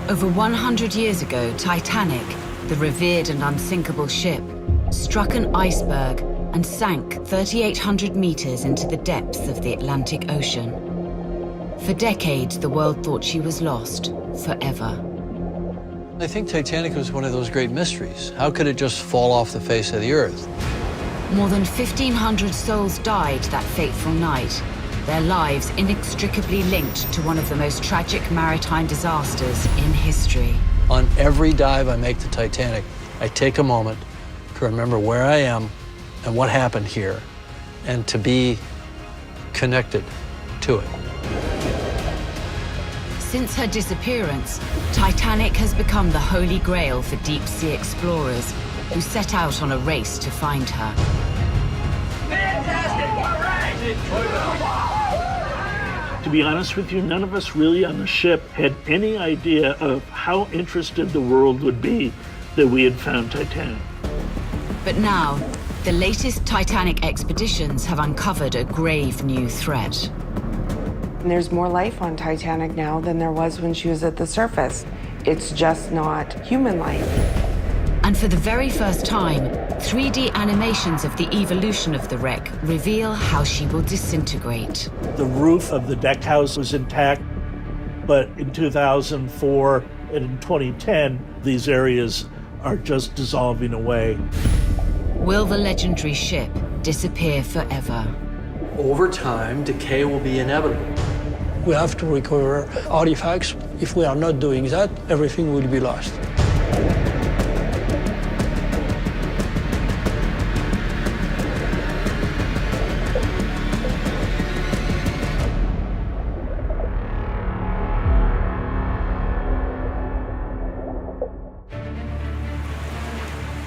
Over 100 years ago, Titanic, the revered and unsinkable ship, struck an iceberg and sank 3,800 meters into the depths of the Atlantic Ocean. For decades, the world thought she was lost forever. I think Titanic was one of those great mysteries. How could it just fall off the face of the earth? More than 1,500 souls died that fateful night, their lives inextricably linked to one of the most tragic maritime disasters in history. On every dive I make to Titanic, I take a moment to remember where I am and what happened here, and to be connected to it. Since her disappearance, Titanic has become the holy grail for deep-sea explorers who set out on a race to find her. Fantastic! All right! To be honest with you, none of us really on the ship had any idea of how interested the world would be that we had found Titanic. But now, the latest Titanic expeditions have uncovered a grave new threat. There's more life on Titanic now than there was when she was at the surface. It's just not human life. And for the very first time, 3D animations of the evolution of the wreck reveal how she will disintegrate. The roof of the deck house was intact, but in 2004 and in 2010, these areas are just dissolving away. Will the legendary ship disappear forever? Over time, decay will be inevitable. We have to recover artifacts. If we are not doing that, everything will be lost.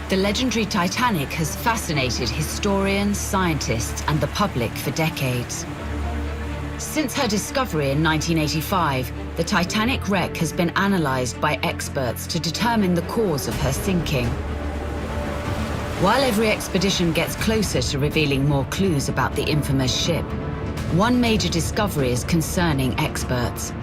The legendary Titanic has fascinated historians, scientists, and the public for decades. Since her discovery in 1985, the Titanic wreck has been analyzed by experts to determine the cause of her sinking. While every expedition gets closer to revealing more clues about the infamous ship, one major discovery is concerning experts.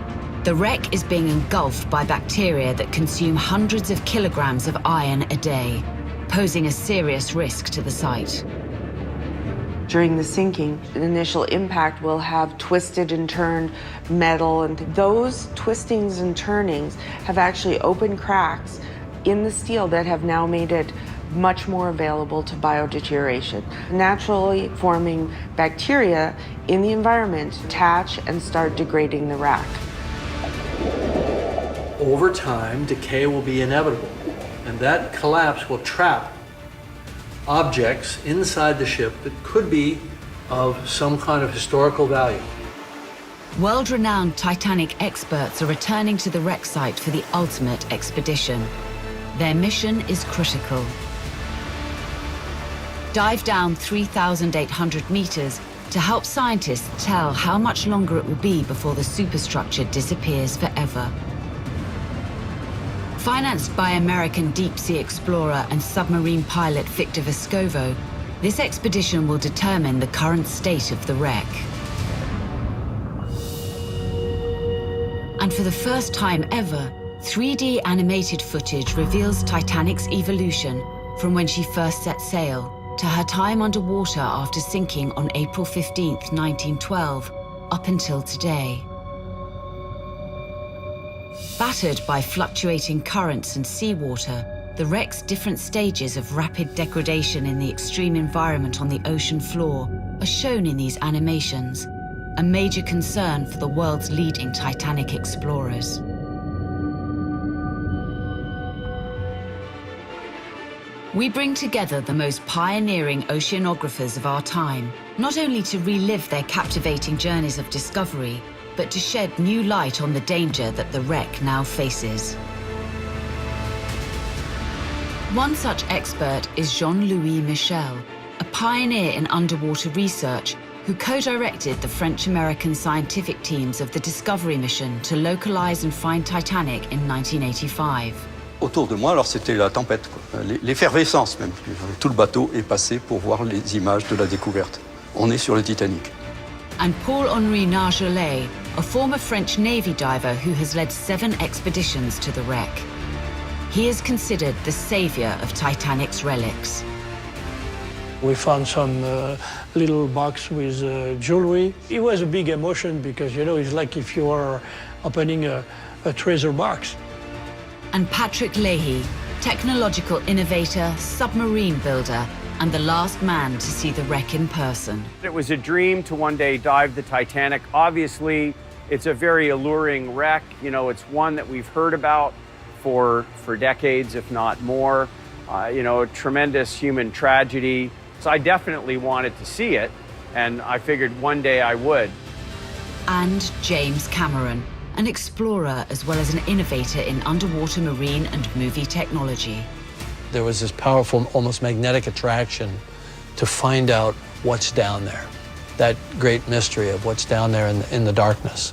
The wreck is being engulfed by bacteria that consume hundreds of kilograms of iron a day, posing a serious risk to the site. During the sinking, the initial impact will have twisted and turned metal, and those twistings and turnings have actually opened cracks in the steel that have now made it much more available to biodeterioration. Naturally forming bacteria in the environment attach and start degrading the wreck. Over time, decay will be inevitable, and that collapse will trap objects inside the ship that could be of some kind of historical value. World-renowned Titanic experts are returning to the wreck site for the ultimate expedition. Their mission is critical. Dive down 3,800 meters to help scientists tell how much longer it will be before the superstructure disappears forever. Financed by American deep-sea explorer and submarine pilot Victor Vescovo, this expedition will determine the current state of the wreck. And for the first time ever, 3D animated footage reveals Titanic's evolution from when she first set sail to her time underwater after sinking on April 15, 1912, up until today. Battered by fluctuating currents and seawater, the wreck's different stages of rapid degradation in the extreme environment on the ocean floor are shown in these animations, a major concern for the world's leading Titanic explorers. We bring together the most pioneering oceanographers of our time, not only to relive their captivating journeys of discovery, but to shed new light on the danger that the wreck now faces. One such expert is Jean-Louis Michel, a pioneer in underwater research who co-directed the French-American scientific teams of the Discovery mission to localize and find Titanic in 1985. Autour de moi, alors c'était la tempête, quoi. L'effervescence même. Tout le bateau est passé pour voir les images de la découverte. On est sur le Titanic. And Paul-Henri Nargeolet, a former French Navy diver who has led 7 expeditions to the wreck. He is considered the savior of Titanic's relics. We found some little box with jewelry. It was a big emotion because, you know, it's like if you are opening a treasure box. And Patrick Leahy, technological innovator, submarine builder, and the last man to see the wreck in person. It was a dream to one day dive the Titanic. Obviously, it's a very alluring wreck. You know, it's one that we've heard about for decades, if not more. You know, a tremendous human tragedy. So I definitely wanted to see it, and I figured one day I would. And James Cameron, an explorer as well as an innovator in underwater marine and movie technology. There was this powerful, almost magnetic attraction to find out what's down there. That great mystery of what's down there in the darkness.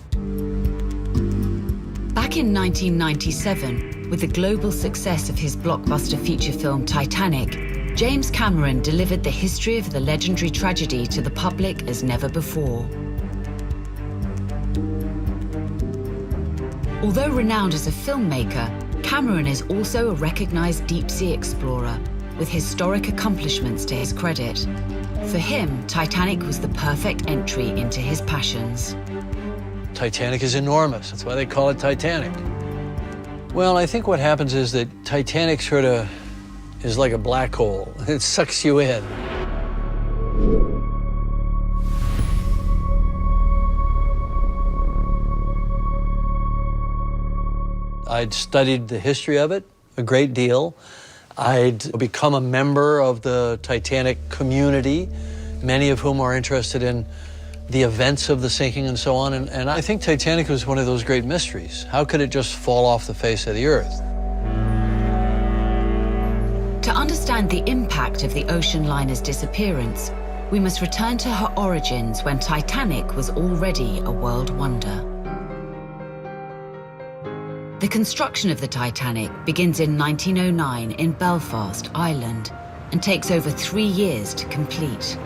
Back in 1997, with the global success of his blockbuster feature film Titanic, James Cameron delivered the history of the legendary tragedy to the public as never before. Although renowned as a filmmaker, Cameron is also a recognized deep-sea explorer with historic accomplishments to his credit. For him, Titanic was the perfect entry into his passions. Titanic is enormous. That's why they call it Titanic. Well, I think what happens is that Titanic sort of is like a black hole. It sucks you in. I'd studied the history of it a great deal. I'd become a member of the Titanic community, many of whom are interested in the events of the sinking and so on. And I think Titanic was one of those great mysteries. How could it just fall off the face of the earth? To understand the impact of the ocean liner's disappearance, we must return to her origins when Titanic was already a world wonder. The construction of the Titanic begins in 1909 in Belfast, Ireland, and takes over 3 years to complete.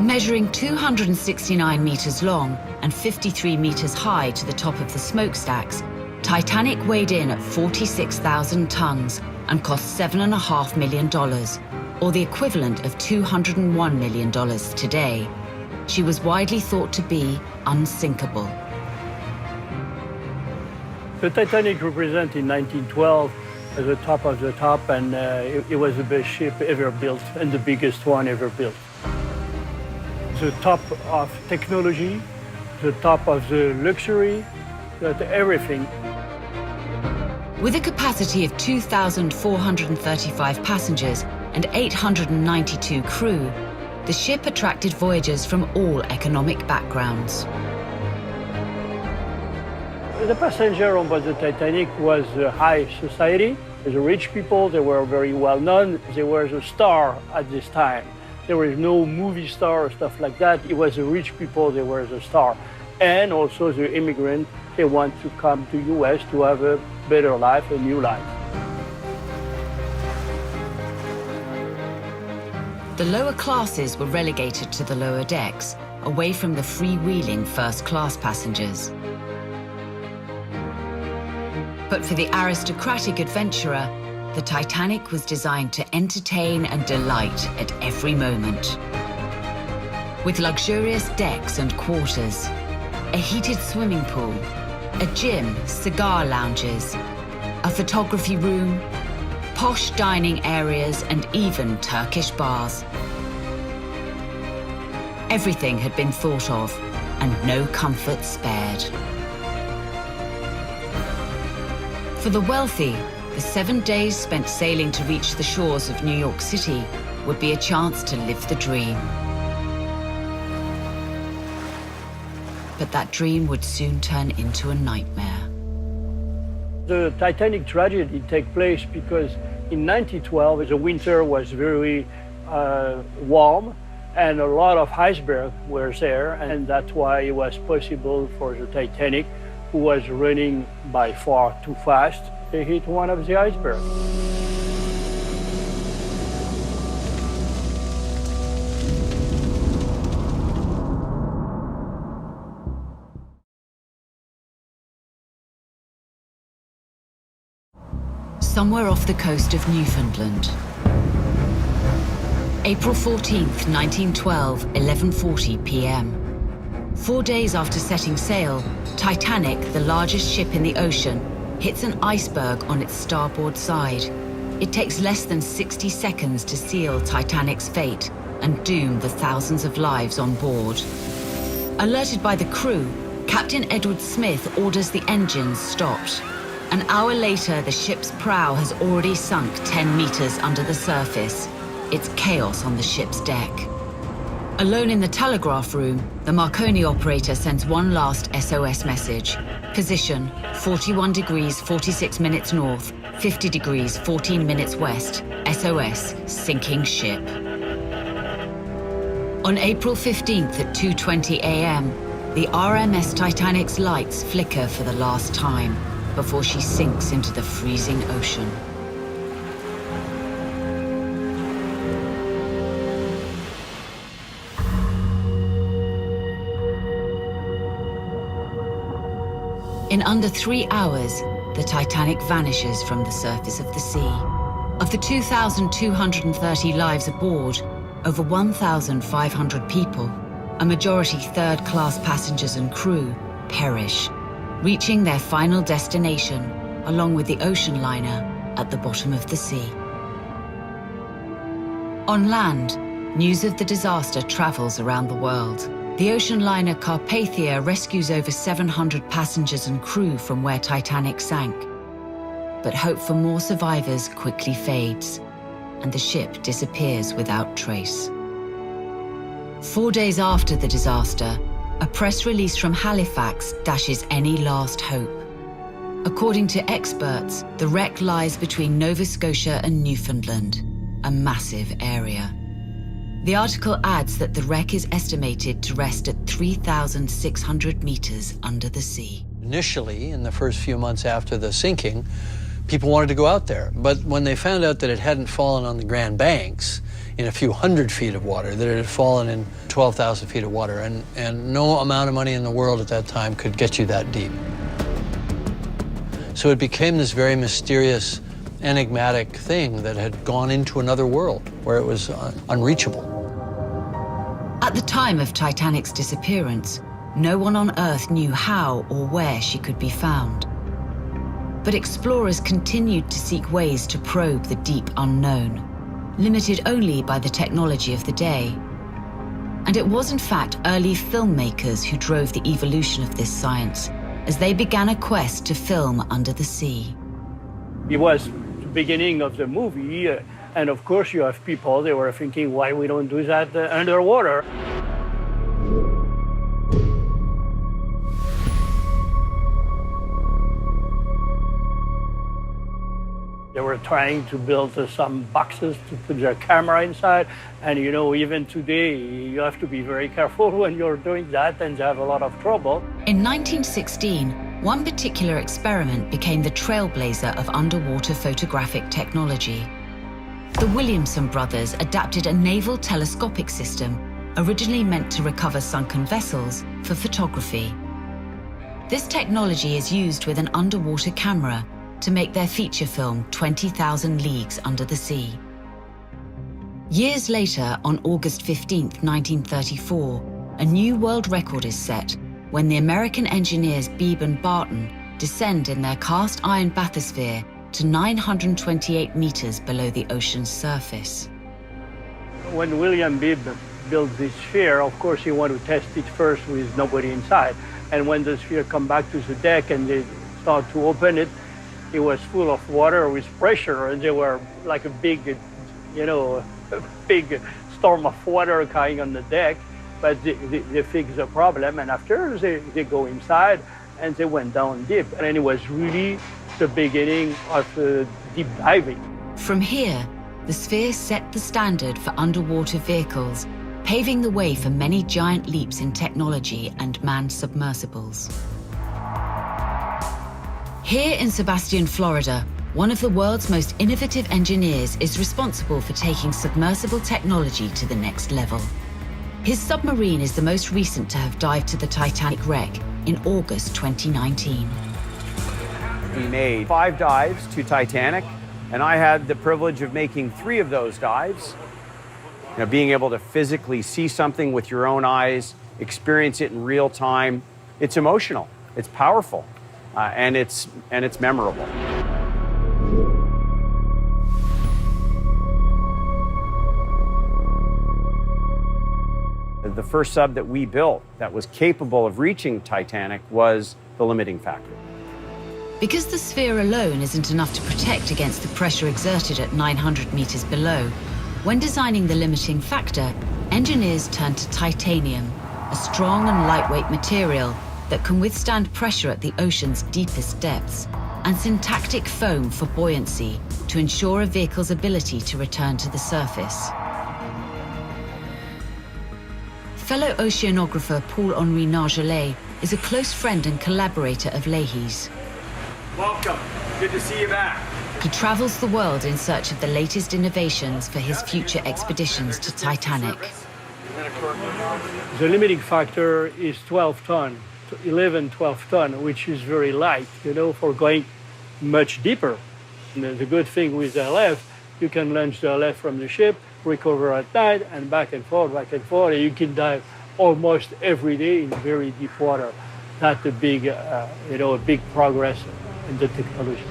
Measuring 269 meters long and 53 meters high to the top of the smokestacks, Titanic weighed in at 46,000 tons and cost $7.5 million, or the equivalent of $201 million today. She was widely thought to be unsinkable. The Titanic represented in 1912 as the top of the top, and it was the best ship ever built and the biggest one ever built. The top of technology, the top of the luxury, everything. With a capacity of 2,435 passengers and 892 crew, the ship attracted voyagers from all economic backgrounds. The passenger on board the Titanic was high society. The rich people, they were very well known. They were the star at this time. There was no movie star or stuff like that. It was the rich people, they were the star. And also the immigrant, they want to come to US to have a better life, a new life. The lower classes were relegated to the lower decks, away from the freewheeling first-class passengers. But for the aristocratic adventurer, the Titanic was designed to entertain and delight at every moment. With luxurious decks and quarters, a heated swimming pool, a gym, cigar lounges, a photography room, posh dining areas, and even Turkish bars. Everything had been thought of, and no comfort spared. For the wealthy, the 7 days spent sailing to reach the shores of New York City would be a chance to live the dream. But that dream would soon turn into a nightmare. The Titanic tragedy took place because in 1912, the winter was very warm and a lot of icebergs were there, and that's why it was possible for the Titanic, who was running by far too fast, to hit one of the icebergs. somewhere off the coast of Newfoundland. April 14th, 1912, 11:40 p.m. 4 days after setting sail, Titanic, the largest ship in the ocean, hits an iceberg on its starboard side. It takes less than 60 seconds to seal Titanic's fate and doom the thousands of lives on board. Alerted by the crew, Captain Edward Smith orders the engines stopped. An hour later, the ship's prow has already sunk 10 meters under the surface. It's chaos on the ship's deck. Alone in the telegraph room, the Marconi operator sends one last SOS message. Position, 41 degrees 46 minutes north, 50 degrees 14 minutes west. SOS, sinking ship. On April 15th at 2:20 a.m., the RMS Titanic's lights flicker for the last time before she sinks into the freezing ocean. In under 3 hours, the Titanic vanishes from the surface of the sea. Of the 2,230 lives aboard, over 1,500 people, a majority third-class passengers and crew, perish, reaching their final destination along with the ocean liner at the bottom of the sea. On land, news of the disaster travels around the world. The ocean liner Carpathia rescues over 700 passengers and crew from where Titanic sank. But hope for more survivors quickly fades, and the ship disappears without trace. 4 days after the disaster, a press release from Halifax dashes any last hope. According to experts, the wreck lies between Nova Scotia and Newfoundland, a massive area. The article adds that the wreck is estimated to rest at 3,600 meters under the sea. Initially, in the first few months after the sinking, people wanted to go out there. But when they found out that it hadn't fallen on the Grand Banks in a few hundred feet of water, that it had fallen in 12,000 feet of water, and no amount of money in the world at that time could get you that deep. So it became this very mysterious, enigmatic thing that had gone into another world where it was unreachable. At the time of Titanic's disappearance, no one on Earth knew how or where she could be found. But explorers continued to seek ways to probe the deep unknown, limited only by the technology of the day. And it was in fact early filmmakers who drove the evolution of this science as they began a quest to film under the sea. It was the beginning of the movie, and of course you have people, they were thinking, why we don't do that underwater? They were trying to build some boxes to put their camera inside. And you know, even today, you have to be very careful when you're doing that, and you have a lot of trouble. In 1916, one particular experiment became the trailblazer of underwater photographic technology. The Williamson brothers adapted a naval telescopic system originally meant to recover sunken vessels for photography. This technology is used with an underwater camera to make their feature film 20,000 Leagues Under the Sea. Years later, on August 15, 1934, a new world record is set when the American engineers Beebe and Barton descend in their cast iron bathysphere to 928 meters below the ocean's surface. When William Beebe built this sphere, of course he wanted to test it first with nobody inside. And when the sphere come back to the deck and they start to open it, it was full of water with pressure, and they were like a big, you know, a big storm of water coming on the deck. But they fixed the problem, and after they go inside and they went down deep. And it was really the beginning of deep diving. From here, the sphere set the standard for underwater vehicles, paving the way for many giant leaps in technology and manned submersibles. Here in Sebastian, Florida, one of the world's most innovative engineers is responsible for taking submersible technology to the next level. His submarine is the most recent to have dived to the Titanic wreck in August 2019. We made 5 dives to Titanic. And I had the privilege of making 3 of those dives. You know, being able to physically see something with your own eyes, experience it in real time. It's emotional, it's powerful, and it's memorable. The first sub that we built that was capable of reaching Titanic was the limiting factor. Because the sphere alone isn't enough to protect against the pressure exerted at 900 meters below, when designing the limiting factor, engineers turned to titanium, a strong and lightweight material that can withstand pressure at the ocean's deepest depths, and syntactic foam for buoyancy to ensure a vehicle's ability to return to the surface. Fellow oceanographer Paul-Henri Nargelet is a close friend and collaborator of Leahy's. Welcome. Good to see you back. He travels the world in search of the latest innovations for his future expeditions to Titanic. The limiting factor is 12 ton, 11, 12 ton, which is very light, you know, for going much deeper. And the good thing with the LF, you can launch the LF from the ship, recover at night, and back and forth, and you can dive almost every day in very deep water. That's a big, a big progress in the technology.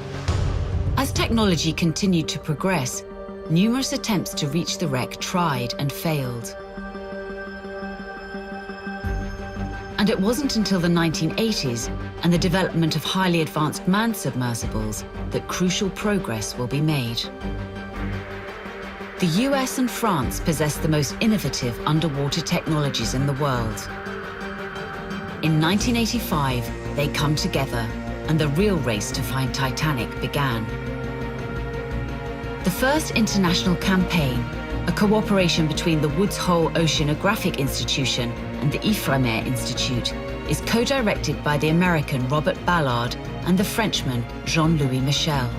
As technology continued to progress, numerous attempts to reach the wreck tried and failed. And it wasn't until the 1980s and the development of highly advanced manned submersibles that crucial progress will be made. The US and France possess the most innovative underwater technologies in the world. In 1985, they come together, and the real race to find Titanic began. The first international campaign, a cooperation between the Woods Hole Oceanographic Institution and the Ifremer Institute, is co-directed by the American Robert Ballard and the Frenchman Jean-Louis Michel.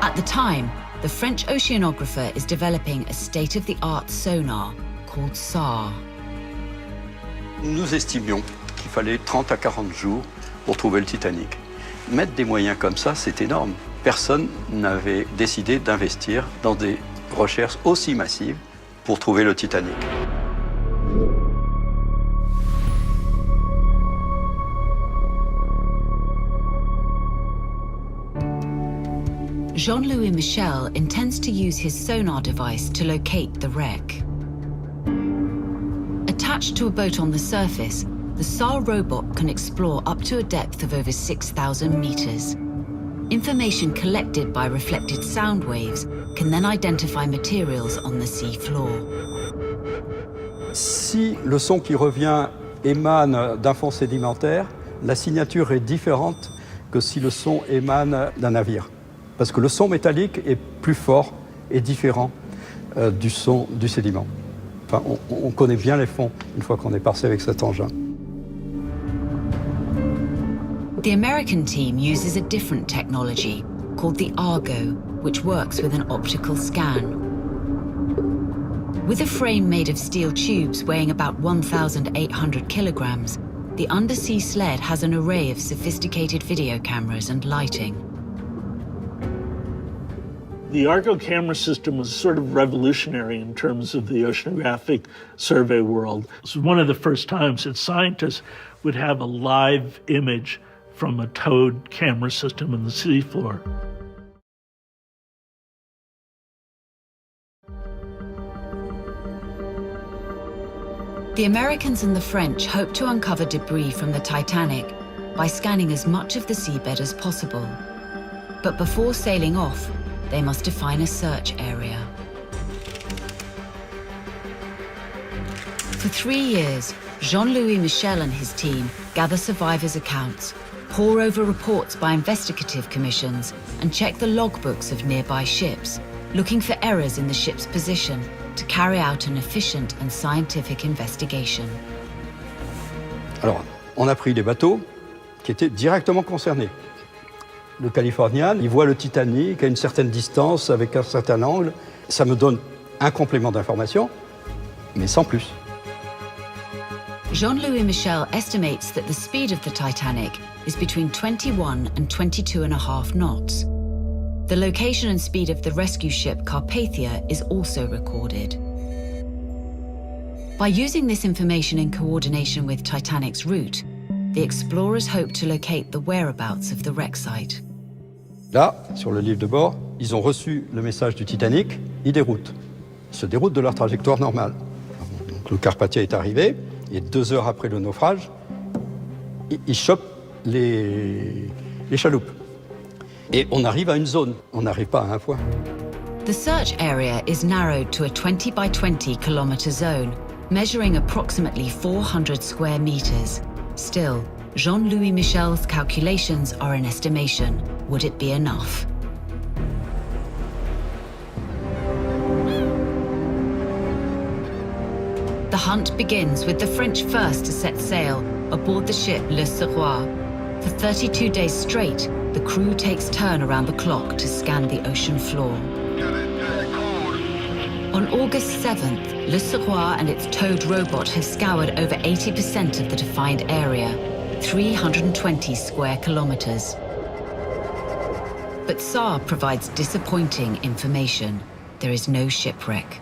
At the time, the French oceanographer is developing a state-of-the-art sonar called SAR. Nous estimions qu'il fallait 30 à 40 jours pour trouver le Titanic. Mettre des moyens comme ça, c'est énorme. Personne n'avait décidé d'investir dans des recherches aussi massives pour trouver le Titanic. Jean-Louis Michel intends to use his sonar device to locate the wreck. Attached to a boat on the surface, the SAR robot can explore up to a depth of over 6,000 meters. Information collected by reflected sound waves can then identify materials on the sea floor. Si le son qui revient émane d'un fond sédimentaire, la signature est différente que si le son émane d'un navire. Parce que le son métallique est plus fort et différent du son du sédiment. Enfin, on connaît bien les fonds une fois qu'on est passé avec cet engin. The American team uses a different technology called the Argo, which works with an optical scan. With a frame made of steel tubes weighing about 1,800 kilograms, the undersea sled has an array of sophisticated video cameras and lighting. The Argo camera system was sort of revolutionary in terms of the oceanographic survey world. It was one of the first times that scientists would have a live image from a towed camera system on the seafloor. The Americans and the French hoped to uncover debris from the Titanic by scanning as much of the seabed as possible. But before sailing off, they must define a search area. For 3 years, Jean-Louis Michel and his team gather survivors' accounts, pore over reports by investigative commissions, and check the logbooks of nearby ships, looking for errors in the ship's position to carry out an efficient and scientific investigation. Alors, on a pris des bateaux qui étaient directement concernés. Le Californian, il voit le Titanic à une certaine distance, avec un certain angle. Ça me donne un complément d'information, mais sans plus. Jean-Louis Michel estimates that the speed of the Titanic is between 21 and 22.5 knots. The location and speed of the rescue ship Carpathia is also recorded. By using this information in coordination with Titanic's route, the explorers hope to locate the whereabouts of the wreck site. Là, sur le livre de bord, ils ont reçu le message du Titanic, ils déroutent. Ils se déroutent de leur trajectoire normale. Donc, le Carpathia est arrivé, et 2 heures après le naufrage, ils chopent les chaloupes. Et on arrive à une zone, on n'arrive pas à un point. The search area is narrowed to a 20 by 20 kilometer zone, measuring approximately 400 square meters. Still, Jean-Louis Michel's calculations are an estimation. Would it be enough? The hunt begins with the French first to set sail aboard the ship Le Roi. For 32 days straight, the crew takes turn around the clock to scan the ocean floor. On August 7th, Le Roi and its towed robot have scoured over 80% of the defined area, 320 square kilometers. But SAR provides disappointing information. There is no shipwreck.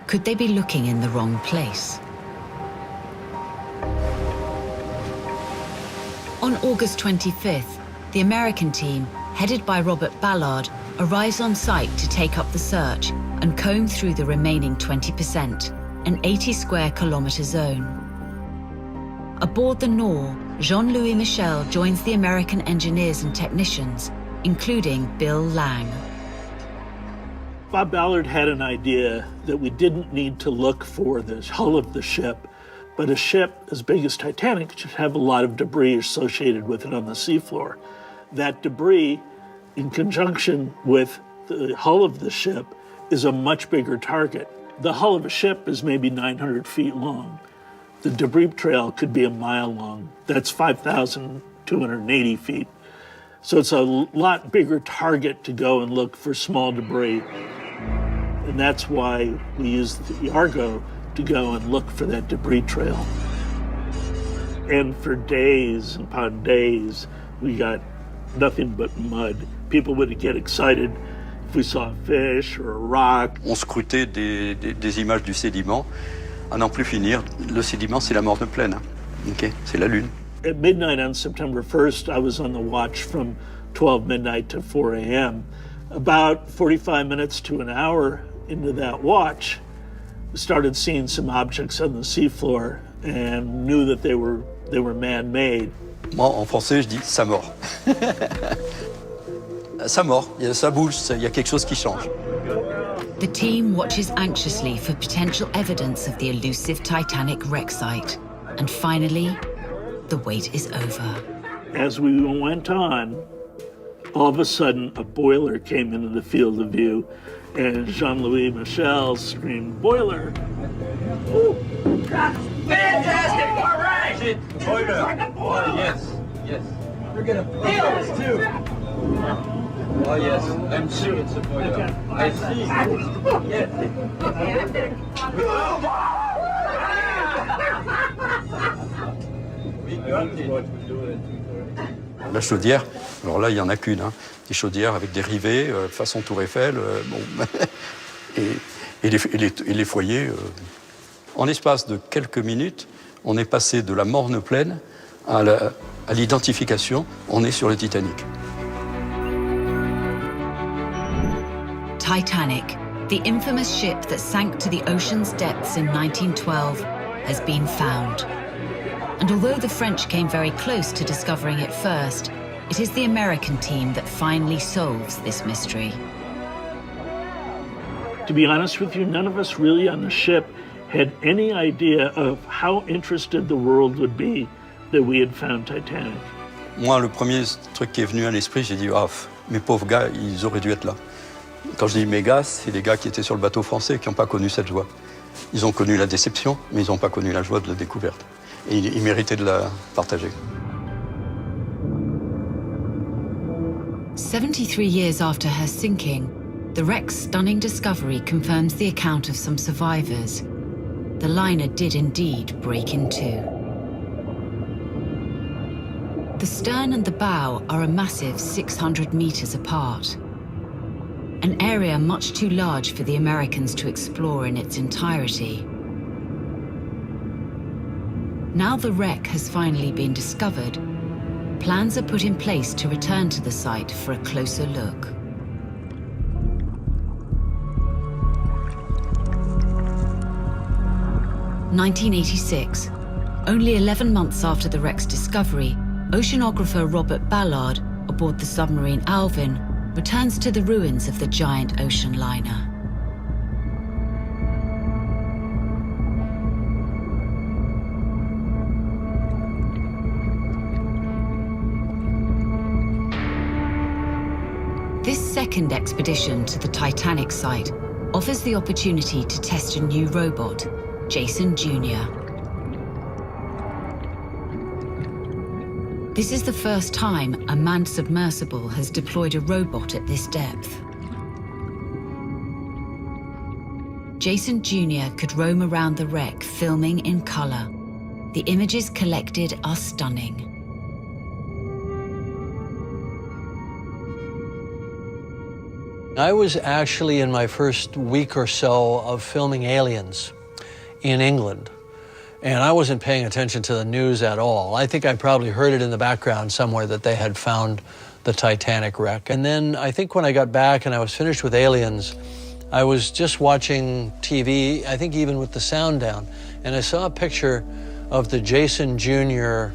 Could they be looking in the wrong place? On August 25th, the American team, headed by Robert Ballard, arrives on site to take up the search and comb through the remaining 20%, an 80 square kilometer zone. Aboard the Nore, Jean-Louis Michel joins the American engineers and technicians, including Bill Lang. Bob Ballard had an idea that we didn't need to look for the hull of the ship, but a ship as big as Titanic should have a lot of debris associated with it on the seafloor. That debris, in conjunction with the hull of the ship, is a much bigger target. The hull of a ship is maybe 900 feet long. The debris trail could be a mile long. That's 5,280 feet. So it's a lot bigger target to go and look for small debris. And that's why we used the Argo to go and look for that debris trail. And for days upon days, we got nothing but mud. People would get excited if we saw a fish or a rock. On scrutait des images du sédiment à n'en plus finir. Le sédiment, c'est la morne plaine. Okay? C'est la Lune. At midnight on September 1st, I was on the watch from 12 midnight to 4 a.m. About 45 minutes to an hour into that watch, we started seeing some objects on the seafloor and knew that they were man-made. Moi, en français, je dis « ça mord ». Ça mord, ça bouge, il y a quelque chose qui change. The team watches anxiously for potential evidence of the elusive Titanic wreck site. And finally, the wait is over. As we went on, all of a sudden, a boiler came into the field of view, and Jean-Louis Michel screamed, "Boiler!" Ooh, that's fantastic! All right! Boiler! Oh, yes, yes. We're gonna feel this too. Oh, yes, I'm sure it's a boiler. I see. Yes. We got it. La chaudière, alors là, il n'y en a qu'une. Hein. Des chaudières avec des rivets, façon Tour Eiffel, bon. et les foyers. En l'espace de quelques minutes, on est passé de la morne plaine à l'identification. On est sur le Titanic. Titanic, the infamous ship that sank to the ocean's depths in 1912, has been found. And although the French came very close to discovering it first, it is the American team that finally solves this mystery. To be honest with you, none of us really on the ship had any idea of how interested the world would be that we had found Titanic. Moi, le premier truc qui est venu à l'esprit, j'ai dit « Ah, mes pauvres gars, ils auraient dû être là ». Quand je dis mes gars, c'est les gars qui étaient sur le bateau français qui n'ont pas connu cette joie. Ils ont connu la déception, mais ils n'ont pas connu la joie de la découverte. Et ils méritaient de la partager. 73 years after her sinking, the wreck's stunning discovery confirms the account of some survivors. the liner did indeed break in two. The stern and the bow are a massive 600 meters apart, an area much too large for the Americans to explore in its entirety. Now the wreck has finally been discovered, plans are put in place to return to the site for a closer look. (1986), only 11 months after the wreck's discovery, oceanographer Robert Ballard, aboard the submarine Alvin, returns to the ruins of the giant ocean liner. This second expedition to the Titanic site offers the opportunity to test a new robot, Jason Jr. This is the first time a manned submersible has deployed a robot at this depth. Jason Jr. could roam around the wreck filming in color. The images collected are stunning. I was actually in my first week or so of filming Aliens in England, and I wasn't paying attention to the news at all. I think I probably heard it in the background somewhere that they had found the Titanic wreck. And then I think when I got back and I was finished with Aliens, I was just watching TV, I think even with the sound down, and I saw a picture of the Jason Jr.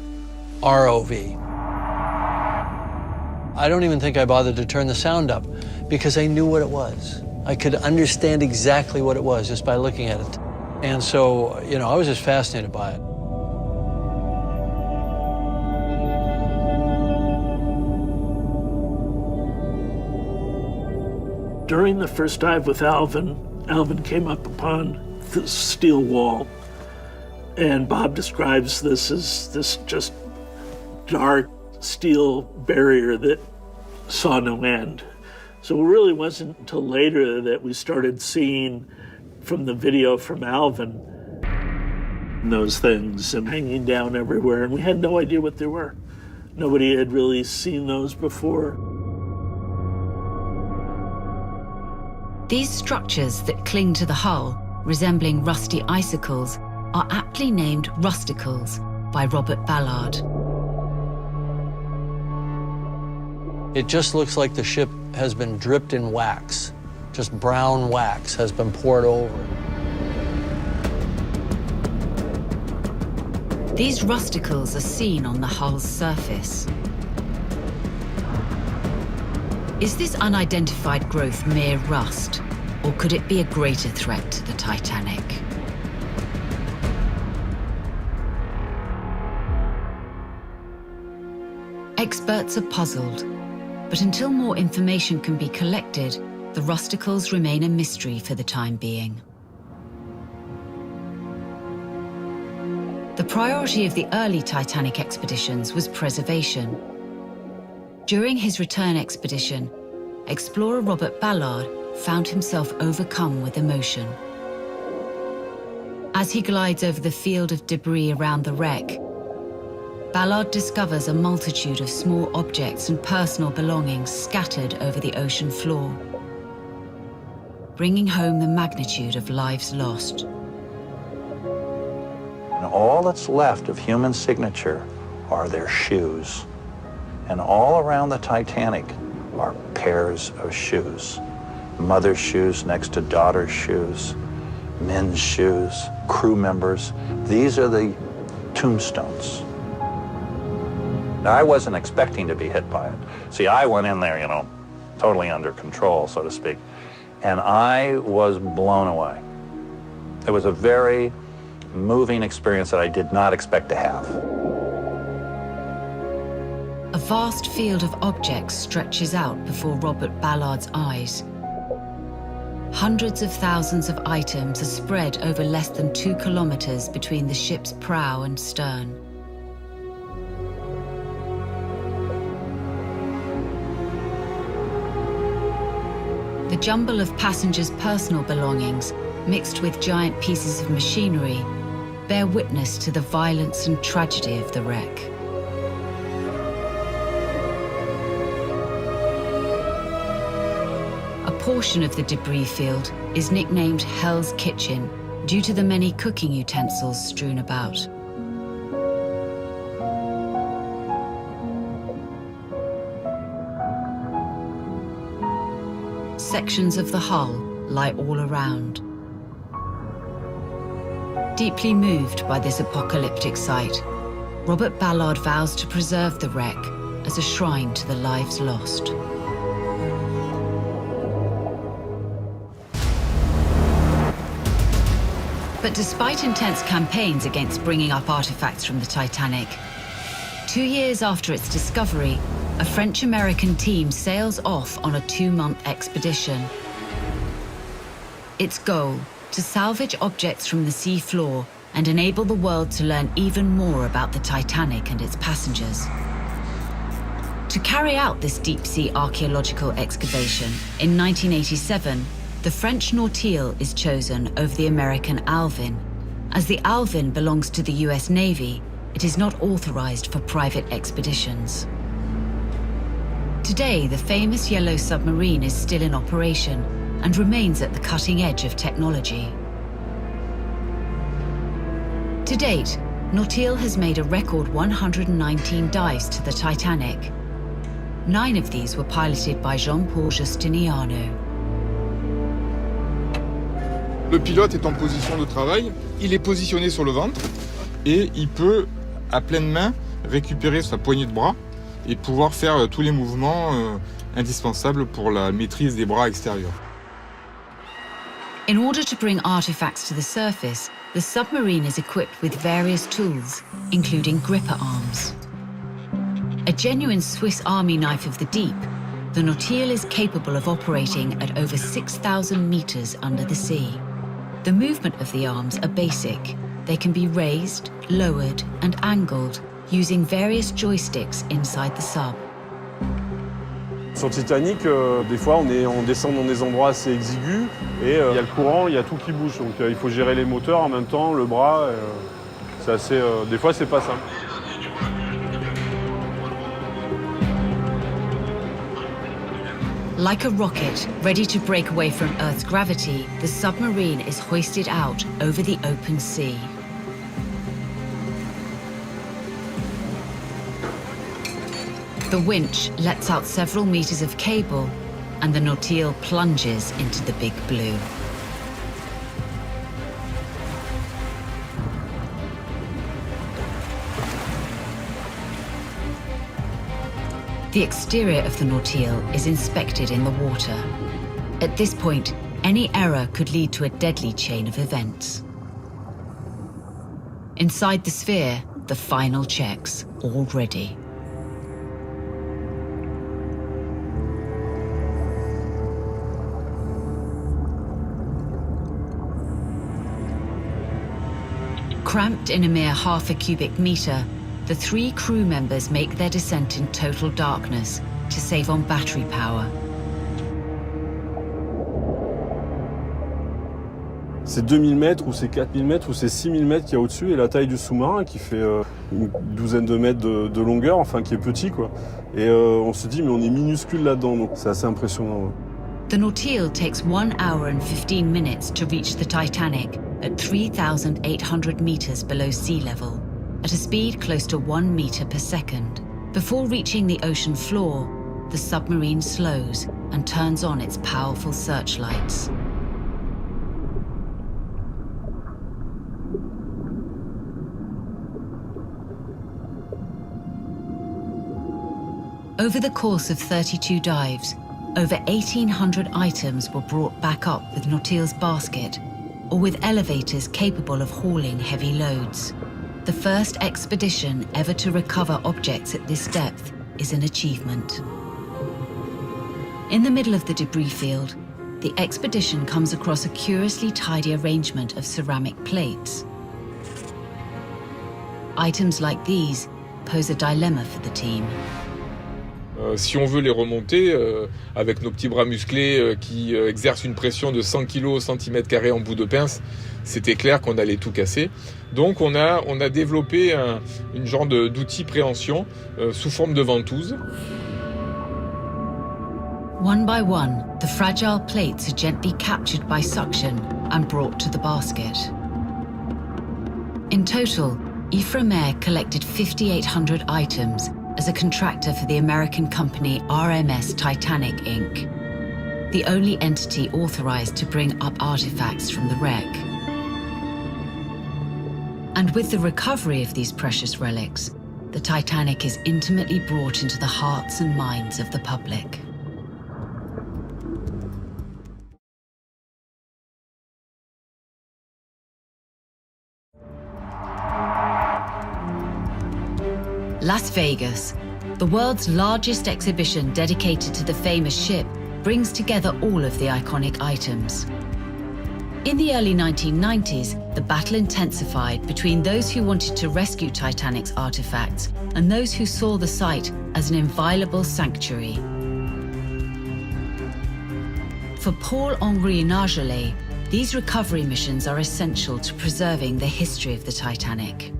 ROV. I don't even think I bothered to turn the sound up because I knew what it was. I could understand exactly what it was just by looking at it. And so, you know, I was just fascinated by it. During the first dive with Alvin came up upon the steel wall. And Bob describes this as this just dark steel barrier that saw no end. So it really wasn't until later that we started seeing from the video from Alvin those things and hanging down everywhere, and we had no idea what they were. Nobody had really seen those before. These structures that cling to the hull, resembling rusty icicles, are aptly named rusticles by Robert Ballard. It just looks like the ship has been dripped in wax. Just brown wax has been poured over. These rusticles are seen on the hull's surface. Is this unidentified growth mere rust, or could it be a greater threat to the Titanic? Experts are puzzled, but until more information can be collected, the rusticles remain a mystery for the time being. The priority of the early Titanic expeditions was preservation. During his return expedition, explorer Robert Ballard found himself overcome with emotion. As he glides over the field of debris around the wreck, Ballard discovers a multitude of small objects and personal belongings scattered over the ocean floor, bringing home the magnitude of lives lost. And all that's left of human signature are their shoes. And all around the Titanic are pairs of shoes. Mother's shoes next to daughter's shoes, men's shoes, crew members. These are the tombstones. Now, I wasn't expecting to be hit by it. See, I went in there, you know, totally under control, so to speak, and I was blown away. It was a very moving experience that I did not expect to have. A vast field of objects stretches out before Robert Ballard's eyes. Hundreds of thousands of items are spread over less than 2 kilometers between the ship's prow and stern. The jumble of passengers' personal belongings mixed with giant pieces of machinery, bear witness to the violence and tragedy of the wreck. A portion of the debris field is nicknamed Hell's Kitchen due to the many cooking utensils strewn about. Sections of the hull lie all around. Deeply moved by this apocalyptic sight, Robert Ballard vows to preserve the wreck as a shrine to the lives lost. But despite intense campaigns against bringing up artifacts from the Titanic, 2 years after its discovery, a French-American team sails off on a 2-month expedition. Its goal, to salvage objects from the sea floor and enable the world to learn even more about the Titanic and its passengers. To carry out this deep-sea archaeological excavation, in 1987, the French Nautil is chosen over the American Alvin. As the Alvin belongs to the US Navy, it is not authorized for private expeditions. Today, the famous yellow submarine is still in operation and remains at the cutting edge of technology. To date, Nautil has made a record 119 dives to the Titanic. 9 of these were piloted by Jean-Paul Justiniano. Le pilote est en position de travail, il est positionné sur le ventre et il peut, à pleine main, récupérer sa poignée de bras et pouvoir faire tous les mouvements indispensables pour la maîtrise des bras extérieurs. In order to bring artifacts to the surface, the submarine is equipped with various tools, including gripper arms. A genuine Swiss Army knife of the deep, the Nautil is capable of operating at over 6,000 meters under the sea. The movement of the arms are basic. They can be raised, lowered, and angled using various joysticks inside the sub. Sur Titanic, des fois on descend dans des endroits assez exigus et il y a le courant, il y a tout qui bouge. Donc il faut gérer les moteurs en même temps, le bras. C'est assez, des fois c'est pas simple. Like a rocket, ready to break away from Earth's gravity, the submarine is hoisted out over the open sea. The winch lets out several meters of cable, and the Nautil plunges into the big blue. The exterior of the Nautil is inspected in the water. At this point, any error could lead to a deadly chain of events. Inside the sphere, the final checks, all ready. Cramped in a mere half a cubic meter, the 3 crew members make their descent in total darkness to save on battery power. C'est 2000 mètres ou c'est 4000 mètres ou c'est 6000 mètres qu'il y a au-dessus et la taille du sous-marin qui fait une douzaine de mètres de longueur, enfin qui est petit quoi. Et on se dit mais on est minuscule là-dedans, donc c'est assez impressionnant. The Nautil takes 1 hour and 15 minutes to reach the Titanic at 3,800 meters below sea level, at a speed close to 1 meter per second. Before reaching the ocean floor, the submarine slows and turns on its powerful searchlights. Over the course of 32 dives, over 1,800 items were brought back up with Nautil's basket, or with elevators capable of hauling heavy loads. The first expedition ever to recover objects at this depth is an achievement. In the middle of the debris field, the expedition comes across a curiously tidy arrangement of ceramic plates. Items like these pose a dilemma for the team. Si on veut les remonter, avec nos petits bras musclés qui exercent une pression de 100 kg au centimètre carré en bout de pince, c'était clair qu'on allait tout casser. Donc on a développé une genre d'outil préhension sous forme de ventouse. One by one, the fragile plates are gently captured by suction and brought to the basket. In total, Ifremer collected 5,800 items as a contractor for the American company RMS Titanic Inc., the only entity authorized to bring up artifacts from the wreck. And with the recovery of these precious relics, the Titanic is intimately brought into the hearts and minds of the public. Las Vegas, the world's largest exhibition dedicated to the famous ship, brings together all of the iconic items. In the early 1990s, the battle intensified between those who wanted to rescue Titanic's artifacts and those who saw the site as an inviolable sanctuary. For Paul-Henri Nargeolet, these recovery missions are essential to preserving the history of the Titanic.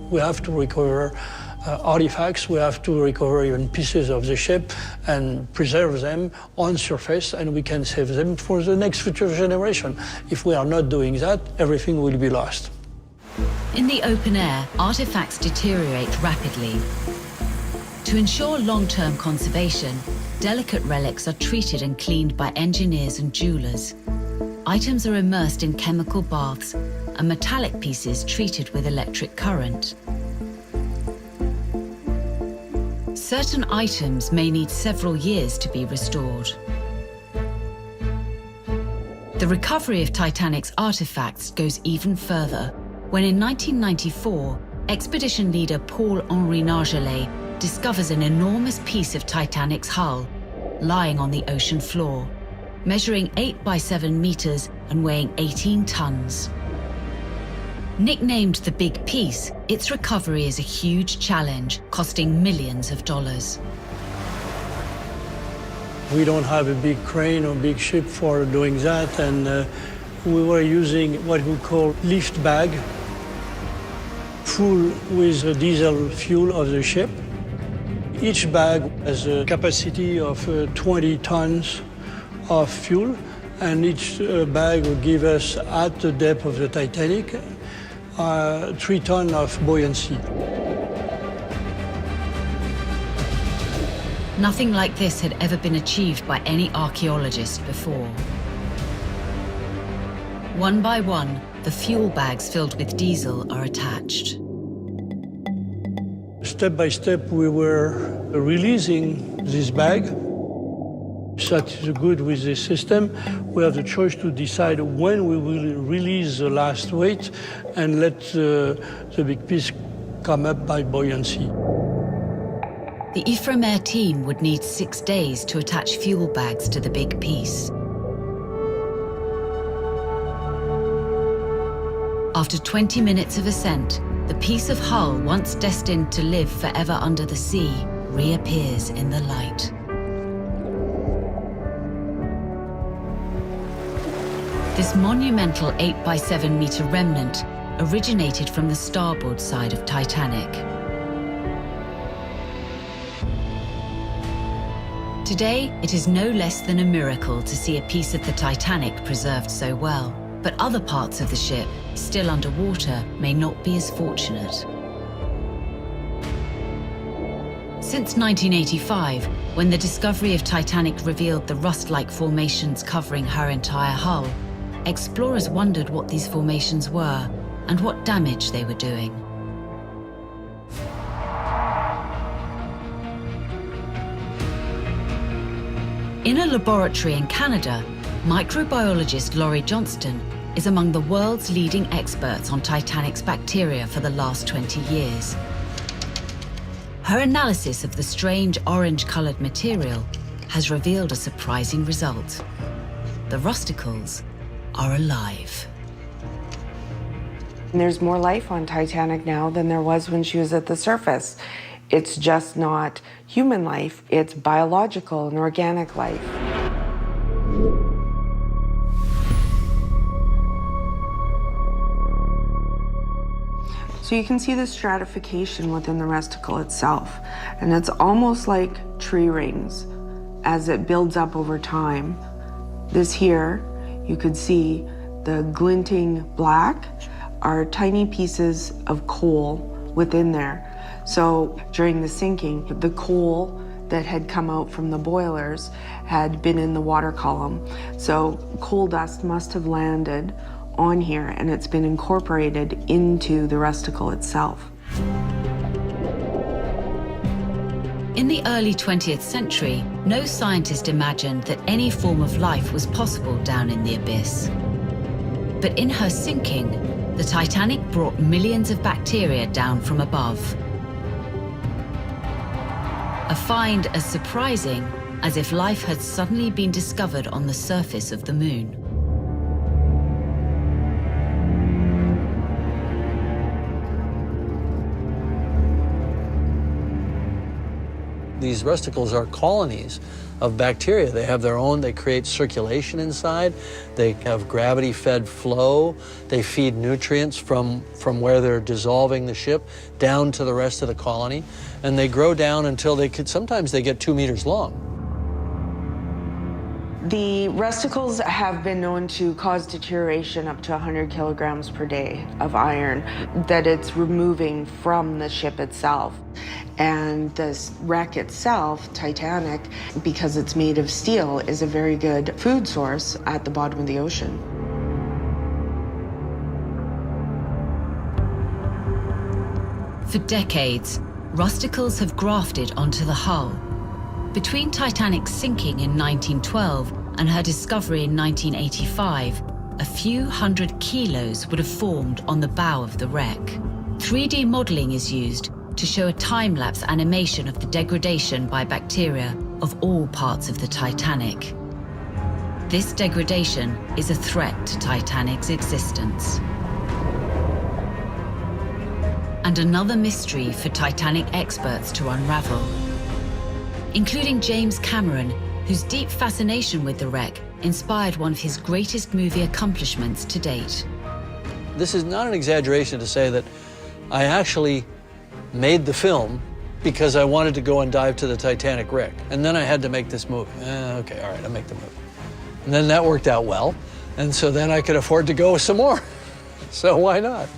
We have to recover artifacts, we have to recover even pieces of the ship and preserve them on surface, and we can save them for the next future generation. If we are not doing that, everything will be lost. In the open air, artifacts deteriorate rapidly. To ensure long-term conservation, delicate relics are treated and cleaned by engineers and jewelers. Items are immersed in chemical baths and metallic pieces treated with electric current. Certain items may need several years to be restored. The recovery of Titanic's artifacts goes even further, when in 1994, expedition leader Paul-Henri Nargeolet discovers an enormous piece of Titanic's hull lying on the ocean floor, measuring 8 by 7 meters and weighing 18 tons. Nicknamed the Big Piece, its recovery is a huge challenge, costing millions of dollars. We don't have a big crane or big ship for doing that, and we were using what we call lift bag, full with the diesel fuel of the ship. Each bag has a capacity of 20 tons of fuel, and each bag will give us, at the depth of the Titanic, 3 tons of buoyancy. Nothing like this had ever been achieved by any archaeologist before. One by one, the fuel bags filled with diesel are attached. Step by step, we were releasing this bag. That is good with this system. We have the choice to decide when we will release the last weight and let the big piece come up by buoyancy. The Ifremer team would need 6 days to attach fuel bags to the big piece. After 20 minutes of ascent, the piece of hull once destined to live forever under the sea reappears in the light. This monumental 8 by 7 meter remnant originated from the starboard side of Titanic. Today, it is no less than a miracle to see a piece of the Titanic preserved so well, but other parts of the ship, still underwater, may not be as fortunate. Since 1985, when the discovery of Titanic revealed the rust-like formations covering her entire hull, explorers wondered what these formations were and what damage they were doing. In a laboratory in Canada, microbiologist Laurie Johnston is among the world's leading experts on Titanic's bacteria for the last 20 years. Her analysis of the strange orange-colored material has revealed a surprising result. The rusticles are alive. There's more life on Titanic now than there was when she was at the surface. It's just not human life, it's biological and organic life. So you can see the stratification within the resticle itself, and it's almost like tree rings as it builds up over time. This here, you could see the glinting black are tiny pieces of coal within there. So during the sinking, the coal that had come out from the boilers had been in the water column. So coal dust must have landed on here, and it's been incorporated into the resticle itself. In the early 20th century, no scientist imagined that any form of life was possible down in the abyss. But in her sinking, the Titanic brought millions of bacteria down from above. A find as surprising as if life had suddenly been discovered on the surface of the moon. These resticles are colonies of bacteria. They have their own, they create circulation inside, they have gravity-fed flow, they feed nutrients from where they're dissolving the ship down to the rest of the colony, and they grow down until sometimes they get 2 meters long. The resticles have been known to cause deterioration up to 100 kilograms per day of iron that it's removing from the ship itself. And this wreck itself, Titanic, because it's made of steel, is a very good food source at the bottom of the ocean. For decades, rusticles have grafted onto the hull. Between Titanic's sinking in 1912 and her discovery in 1985, a few hundred kilos would have formed on the bow of the wreck. 3D modeling is used to show a time-lapse animation of the degradation by bacteria of all parts of the Titanic. This degradation is a threat to Titanic's existence. And another mystery for Titanic experts to unravel, including James Cameron, whose deep fascination with the wreck inspired one of his greatest movie accomplishments to date. This is not an exaggeration to say that I actually made the film because I wanted to go and dive to the Titanic wreck. And then I had to make this movie. Okay, all right, I'll make the movie. And then that worked out well. And so then I could afford to go some more. So why not?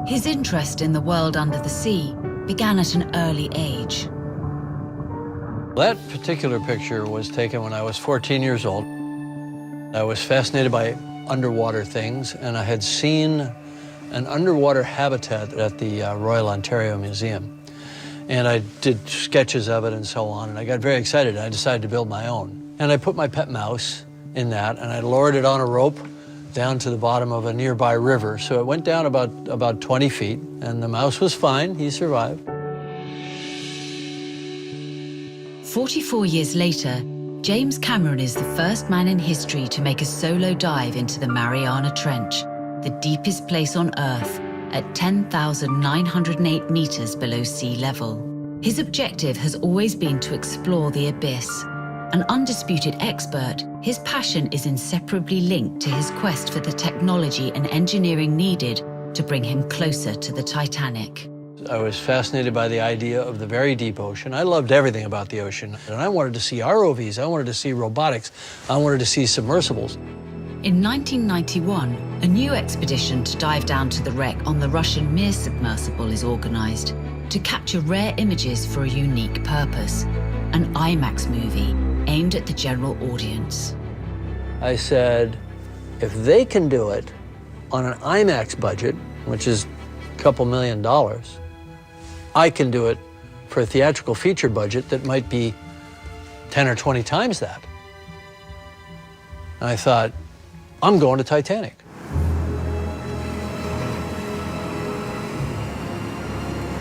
His interest in the world under the sea began at an early age. That particular picture was taken when I was 14 years old. I was fascinated by underwater things, and I had seen an underwater habitat at the Royal Ontario Museum. And I did sketches of it and so on, and I got very excited, and I decided to build my own. And I put my pet mouse in that, and I lowered it on a rope down to the bottom of a nearby river. So it went down about 20 feet, and the mouse was fine, he survived. 44 years later, James Cameron is the first man in history to make a solo dive into the Mariana Trench, the deepest place on Earth, at 10,908 meters below sea level. His objective has always been to explore the abyss. An undisputed expert, his passion is inseparably linked to his quest for the technology and engineering needed to bring him closer to the Titanic. I was fascinated by the idea of the very deep ocean. I loved everything about the ocean, and I wanted to see ROVs, I wanted to see robotics, I wanted to see submersibles. In 1991, a new expedition to dive down to the wreck on the Russian Mir submersible is organized to capture rare images for a unique purpose, an IMAX movie aimed at the general audience. I said, if they can do it on an IMAX budget, which is a couple $1 million, I can do it for a theatrical feature budget that might be 10 or 20 times that. And I thought, I'm going to Titanic.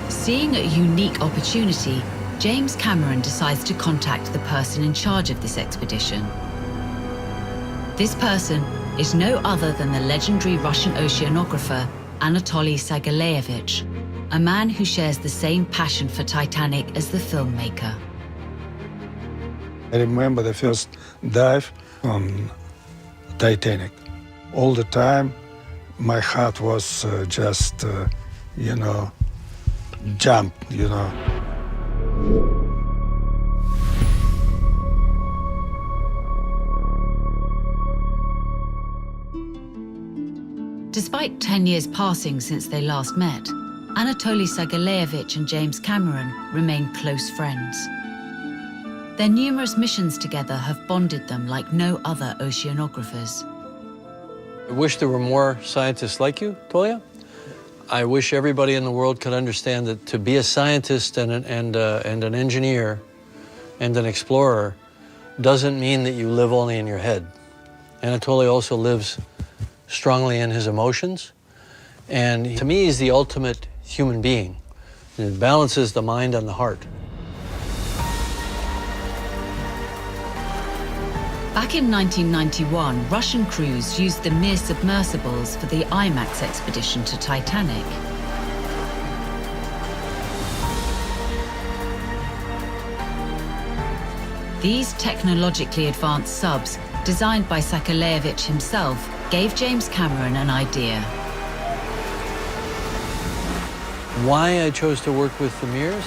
Seeing a unique opportunity, James Cameron decides to contact the person in charge of this expedition. This person is no other than the legendary Russian oceanographer Anatoly Sagaleyevich, a man who shares the same passion for Titanic as the filmmaker. I remember the first dive on Titanic. All the time, my heart was just, jump, Despite 10 years passing since they last met, Anatoly Sagaleyevich and James Cameron remain close friends. Their numerous missions together have bonded them like no other oceanographers. I wish there were more scientists like you, Tolia. I wish everybody in the world could understand that to be a scientist and an engineer and an explorer doesn't mean that you live only in your head. Anatoly also lives strongly in his emotions, and to me, he's the ultimate human being. It balances the mind and the heart. Back in 1991, Russian crews used the Mir submersibles for the IMAX expedition to Titanic. These technologically advanced subs, designed by Sakaleyevich himself, gave James Cameron an idea. Why I chose to work with the Mirs?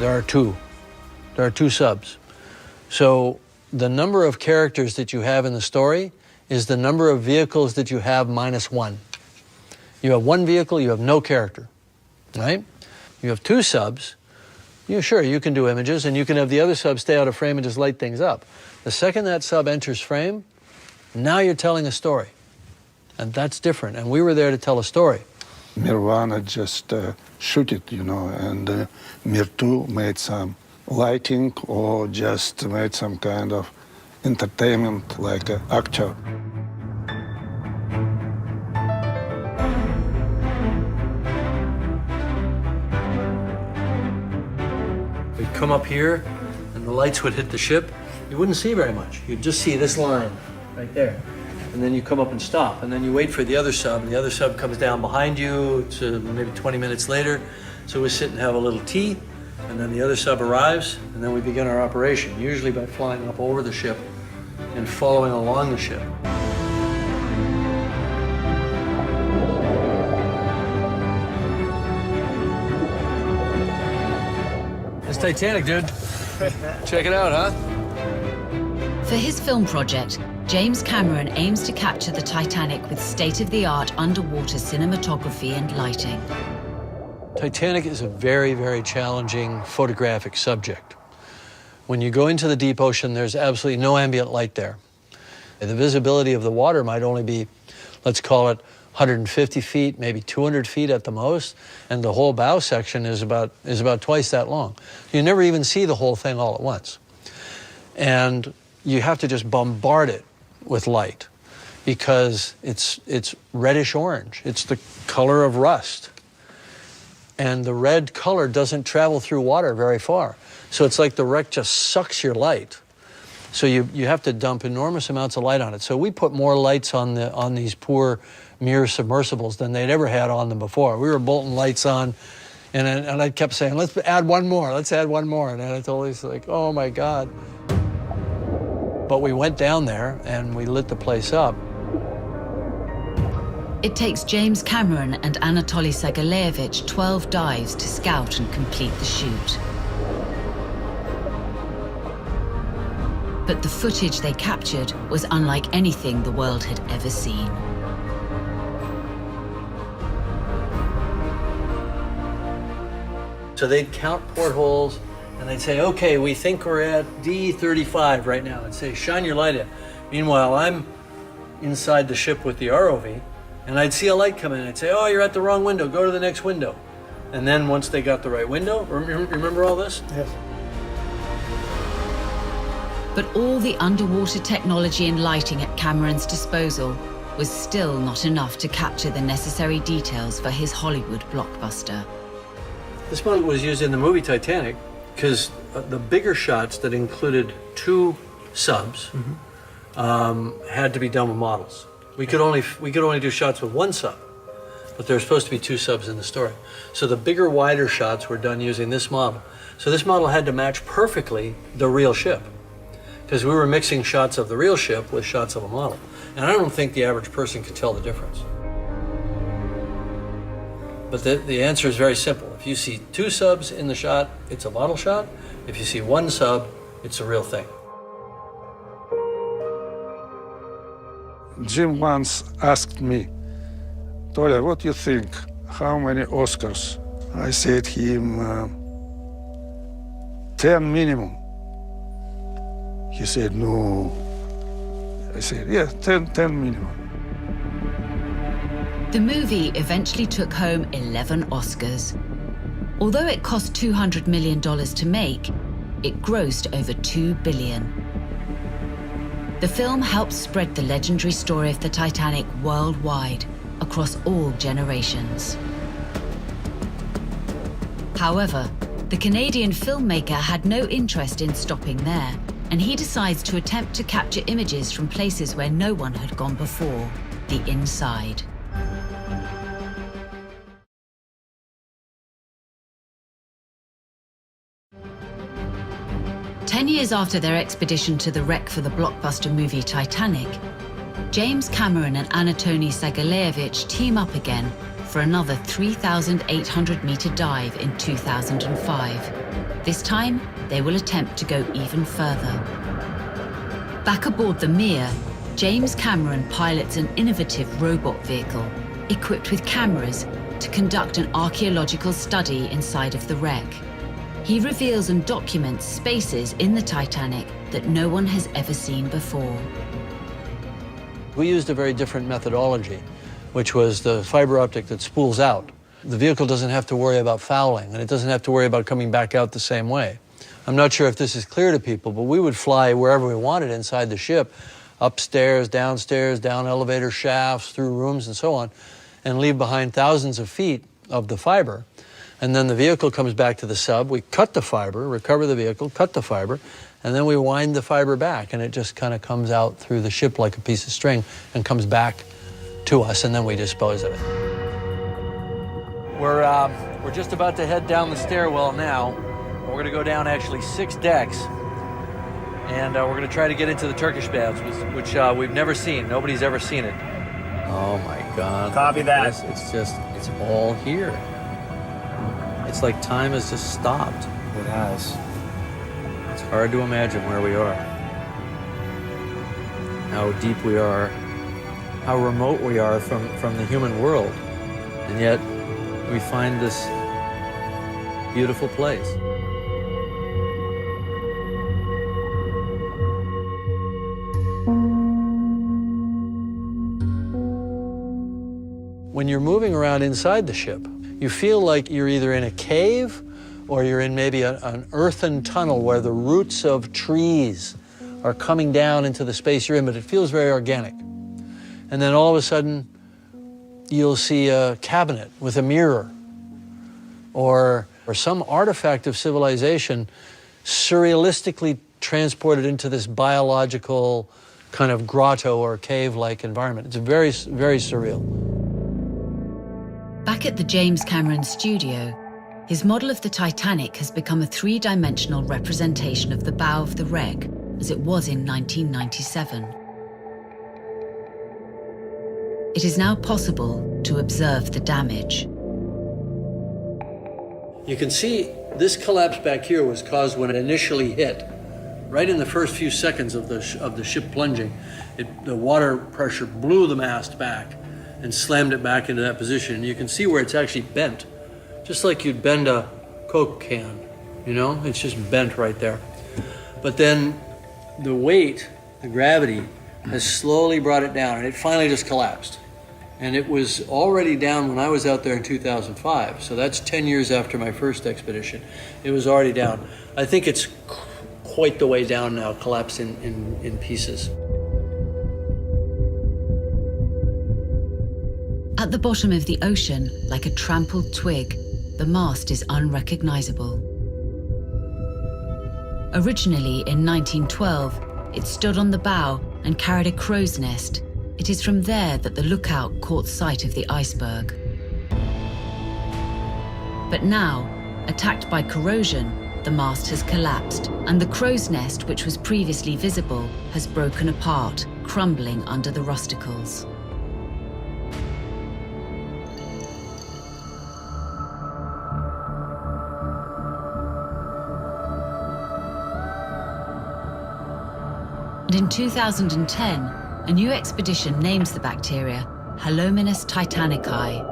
There are two. There are two subs. So the number of characters that you have in the story is the number of vehicles that you have minus one. You have one vehicle, you have no character, right? You have two subs. Yeah, sure, you can do images, and you can have the other sub stay out of frame and just light things up. The second that sub enters frame, now you're telling a story. And that's different, and we were there to tell a story. Mir 1 just shoot it, and Mir 2 made some lighting or just made some kind of entertainment like an actor. We'd come up here, and the lights would hit the ship. You wouldn't see very much. You'd just see this line right there. And then you come up and stop, and then you wait for the other sub, and the other sub comes down behind you. It's maybe 20 minutes later. So we sit and have a little tea, and then the other sub arrives, and then we begin our operation, usually by flying up over the ship and following along the ship. It's Titanic, dude. Check it out, huh? For his film project, James Cameron aims to capture the Titanic with state-of-the-art underwater cinematography and lighting. Titanic is a very, very challenging photographic subject. When you go into the deep ocean, there's absolutely no ambient light there. The visibility of the water might only be, let's call it 150 feet, maybe 200 feet at the most, and the whole bow section is about twice that long. You never even see the whole thing all at once. And you have to just bombard it with light because it's reddish orange. It's the color of rust. And the red color doesn't travel through water very far. So it's like the wreck just sucks your light. So you have to dump enormous amounts of light on it. So we put more lights on these poor Mir submersibles than they'd ever had on them before. We were bolting lights on, and I kept saying, let's add one more, let's add one more. And Anatoly's like, oh my God. But we went down there and we lit the place up. It takes James Cameron and Anatoly Sagaleyevich 12 dives to scout and complete the shoot. But the footage they captured was unlike anything the world had ever seen. So they'd count portholes, and they'd say, okay, we think we're at D35 right now. I'd say, shine your light in. Meanwhile, I'm inside the ship with the ROV, and I'd see a light come in. I'd say, oh, you're at the wrong window. Go to the next window. And then once they got the right window, remember all this? Yes. But all the underwater technology and lighting at Cameron's disposal was still not enough to capture the necessary details for his Hollywood blockbuster. This one was used in the movie Titanic because the bigger shots that included two subs had to be done with models. We could only do shots with one sub. but there were supposed to be 2 subs in the story. So the bigger, wider shots were done using this model. So this model had to match perfectly the real ship, because we were mixing shots of the real ship with shots of a model. And I don't think the average person could tell the difference. But the answer is very simple. If you see 2 subs in the shot, it's a model shot. If you see 1 sub, it's a real thing. Jim once asked me, Toля, what do you think? How many Oscars? I said him, 10 minimum. He said, no. I said, yeah, 10 minimum. The movie eventually took home 11 Oscars. Although it cost $200 million to make, it grossed over $2 billion. The film helped spread the legendary story of the Titanic worldwide, across all generations. However, the Canadian filmmaker had no interest in stopping there, and he decides to attempt to capture images from places where no one had gone before, the inside. Ten years after their expedition to the wreck for the blockbuster movie Titanic, James Cameron and Anatoly Sagaleyevich team up again for another 3,800-meter dive in 2005. This time, they will attempt to go even further. Back aboard the Mir, James Cameron pilots an innovative robot vehicle equipped with cameras to conduct an archaeological study inside of the wreck. He reveals and documents spaces in the Titanic that no one has ever seen before. We used a very different methodology, which was the fiber optic that spools out. The vehicle doesn't have to worry about fouling, and it doesn't have to worry about coming back out the same way. I'm not sure if this is clear to people, but we would fly wherever we wanted inside the ship, upstairs, downstairs, down elevator shafts, through rooms and so on, and leave behind thousands of feet of the fiber. And then the vehicle comes back to the sub, we cut the fiber, recover the vehicle, cut the fiber, and then we wind the fiber back, and it just kind of comes out through the ship like a piece of string and comes back to us, and then we dispose of it. We're just about to head down the stairwell now. We're going to go down actually 6 decks, and we're going to try to get into the Turkish baths, which we've never seen. Nobody's ever seen it. Oh my God. Copy that. It's all here. It's like time has just stopped. It has. It's hard to imagine where we are, how deep we are, how remote we are from the human world, and yet we find this beautiful place. When you're moving around inside the ship, you feel like you're either in a cave or you're in maybe an earthen tunnel where the roots of trees are coming down into the space you're in, but it feels very organic. And then all of a sudden, you'll see a cabinet with a mirror or some artifact of civilization surrealistically transported into this biological kind of grotto or cave-like environment. It's very, very surreal. Back at the James Cameron studio, his model of the Titanic has become a 3-dimensional representation of the bow of the wreck, as it was in 1997. It is now possible to observe the damage. You can see this collapse back here was caused when it initially hit. Right in the first few seconds of the ship plunging, the water pressure blew the mast back and slammed it back into that position. And you can see where it's actually bent, just like you'd bend a Coke can, you know? It's just bent right there. But then the weight, the gravity, has slowly brought it down, and it finally just collapsed. And it was already down when I was out there in 2005, so that's 10 years after my first expedition. It was already down. I think it's quite the way down now, collapsed in pieces. At the bottom of the ocean, like a trampled twig, the mast is unrecognizable. Originally, in 1912, it stood on the bow and carried a crow's nest. It is from there that the lookout caught sight of the iceberg. But now, attacked by corrosion, the mast has collapsed, and the crow's nest, which was previously visible, has broken apart, crumbling under the rusticles. And in 2010, a new expedition names the bacteria Halominus titanicae,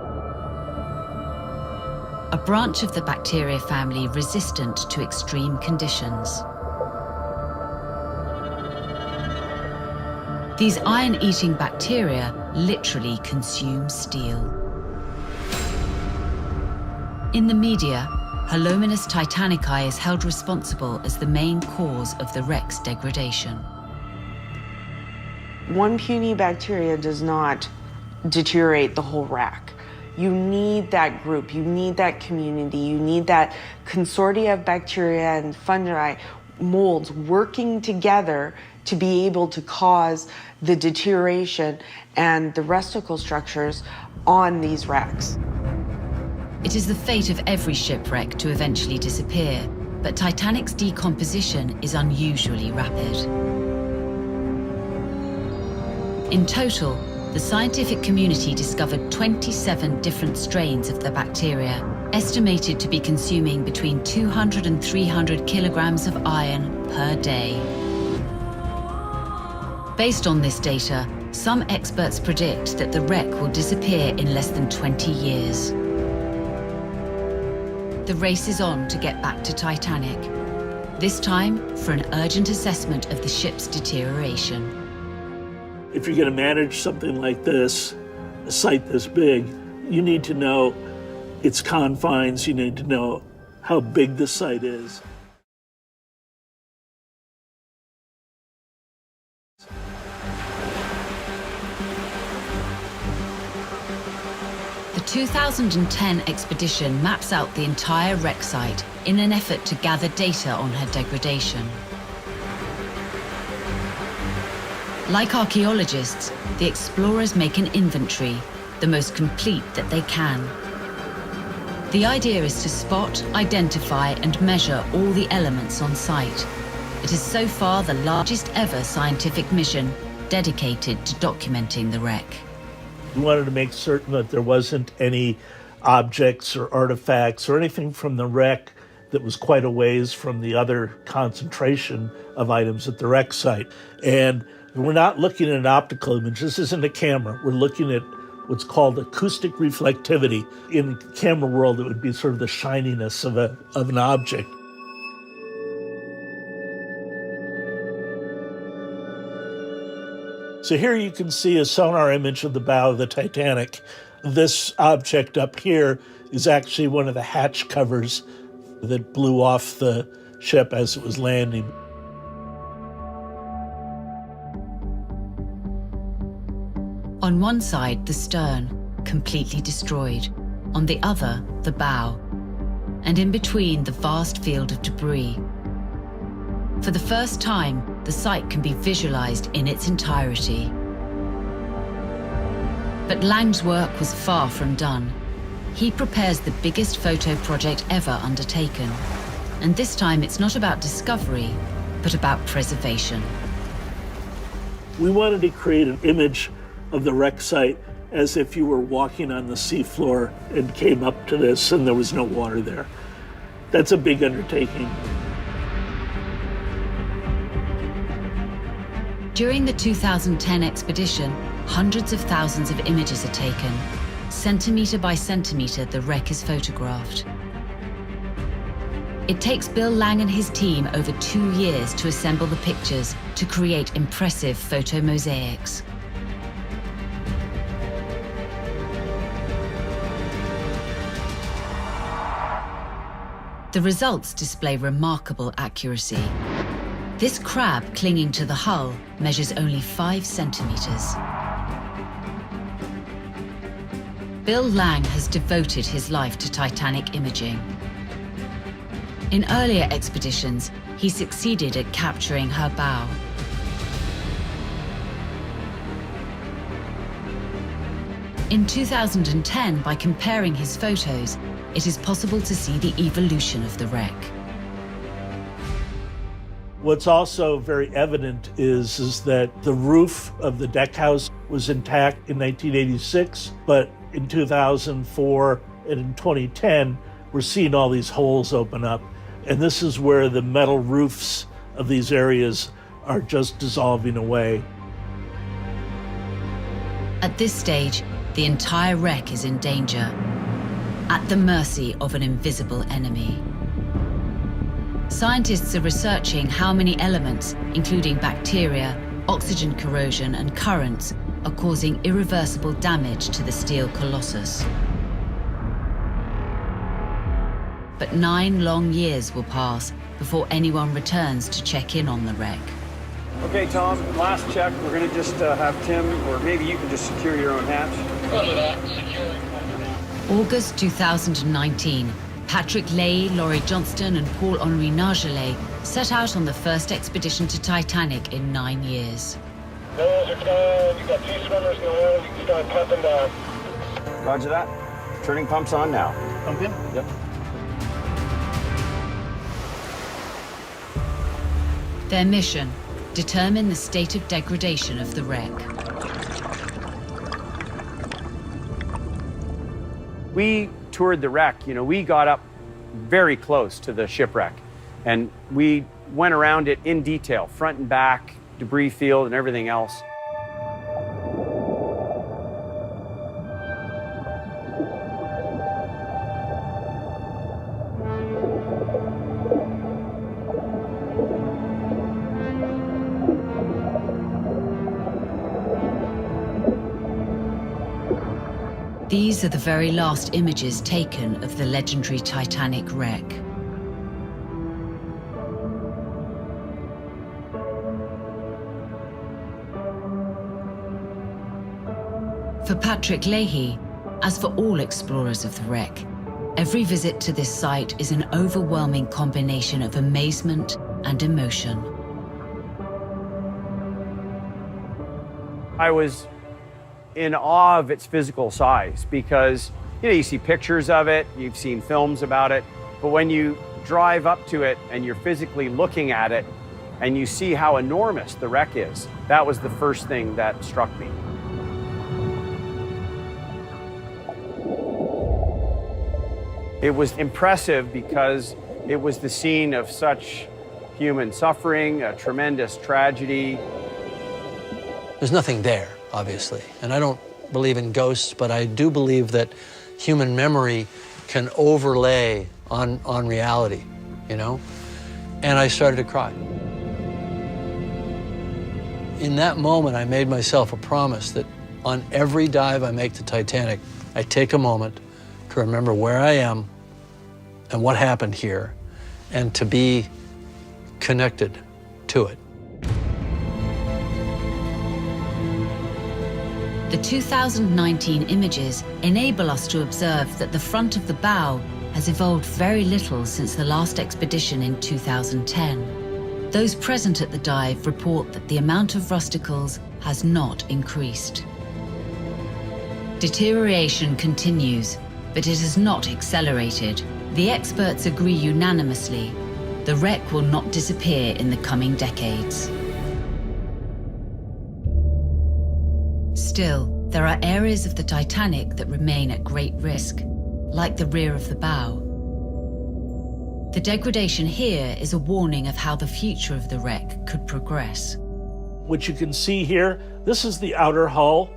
a branch of the bacteria family resistant to extreme conditions. These iron-eating bacteria literally consume steel. In the media, Halominus titanicae is held responsible as the main cause of the wreck's degradation. One puny bacteria does not deteriorate the whole wreck. You need that group, you need that community, you need that consortia of bacteria and fungi, molds working together to be able to cause the deterioration and the rustical structures on these wrecks. It is the fate of every shipwreck to eventually disappear, but Titanic's decomposition is unusually rapid. In total, the scientific community discovered 27 different strains of the bacteria, estimated to be consuming between 200 and 300 kilograms of iron per day. Based on this data, some experts predict that the wreck will disappear in less than 20 years. The race is on to get back to Titanic, this time for an urgent assessment of the ship's deterioration. If you're going to manage something like this, a site this big, you need to know its confines, you need to know how big the site is. The 2010 expedition maps out the entire wreck site in an effort to gather data on her degradation. Like archaeologists, the explorers make an inventory, the most complete that they can. The idea is to spot, identify, and measure all the elements on site. It is so far the largest ever scientific mission dedicated to documenting the wreck. We wanted to make certain that there wasn't any objects or artifacts or anything from the wreck that was quite a ways from the other concentration of items at the wreck site. And we're not looking at an optical image. This isn't a camera. We're looking at what's called acoustic reflectivity. In the camera world, it would be sort of the shininess of an object. So here you can see a sonar image of the bow of the Titanic. This object up here is actually one of the hatch covers that blew off the ship as it was landing. On one side, the stern, completely destroyed. On the other, the bow. And in between, the vast field of debris. For the first time, the site can be visualized in its entirety. But Lang's work was far from done. He prepares the biggest photo project ever undertaken. And this time, it's not about discovery, but about preservation. We wanted to create an image of the wreck site as if you were walking on the seafloor and came up to this and there was no water there. That's a big undertaking. During the 2010 expedition, hundreds of thousands of images are taken. Centimeter by centimeter, the wreck is photographed. It takes Bill Lang and his team over 2 years to assemble the pictures to create impressive photo mosaics. The results display remarkable accuracy. This crab clinging to the hull measures only 5 centimeters. Bill Lang has devoted his life to Titanic imaging. In earlier expeditions, he succeeded at capturing her bow. In 2010, by comparing his photos, it is possible to see the evolution of the wreck. What's also very evident is that the roof of the deck house was intact in 1986, but in 2004 and in 2010, we're seeing all these holes open up. And this is where the metal roofs of these areas are just dissolving away. At this stage, the entire wreck is in danger, at the mercy of an invisible enemy. Scientists are researching how many elements, including bacteria, oxygen corrosion, and currents, are causing irreversible damage to the steel colossus. But 9 long years will pass before anyone returns to check in on the wreck. Okay, Tom, last check. We're going to just have Tim, or maybe you can just secure your own hatch. August 2019, Patrick Leahy, Laurie Johnston, and Paul-Henri Nargeolet set out on the first expedition to Titanic in 9 years. Nose are down, you got 2 swimmers in the oil, you can start pumping down. Roger that. Turning pumps on now. Pump in? Yep. Their mission: determine the state of degradation of the wreck. We toured the wreck. You know, we got up very close to the shipwreck, and we went around it in detail, front and back, debris field, and everything else. These are the very last images taken of the legendary Titanic wreck. For Patrick Leahy, as for all explorers of the wreck, every visit to this site is an overwhelming combination of amazement and emotion. I was in awe of its physical size because, you know, you see pictures of it, you've seen films about it, but when you drive up to it and you're physically looking at it and you see how enormous the wreck is, that was the first thing that struck me. It was impressive because it was the scene of such human suffering, a tremendous tragedy. There's nothing there, obviously. And I don't believe in ghosts, but I do believe that human memory can overlay on reality, you know? And I started to cry. In that moment, I made myself a promise that on every dive I make to Titanic, I take a moment to remember where I am and what happened here, and to be connected to it. The 2019 images enable us to observe that the front of the bow has evolved very little since the last expedition in 2010. Those present at the dive report that the amount of rusticles has not increased. Deterioration continues, but it has not accelerated. The experts agree unanimously, the wreck will not disappear in the coming decades. Still, there are areas of the Titanic that remain at great risk, like the rear of the bow. The degradation here is a warning of how the future of the wreck could progress. What you can see here, this is the outer hull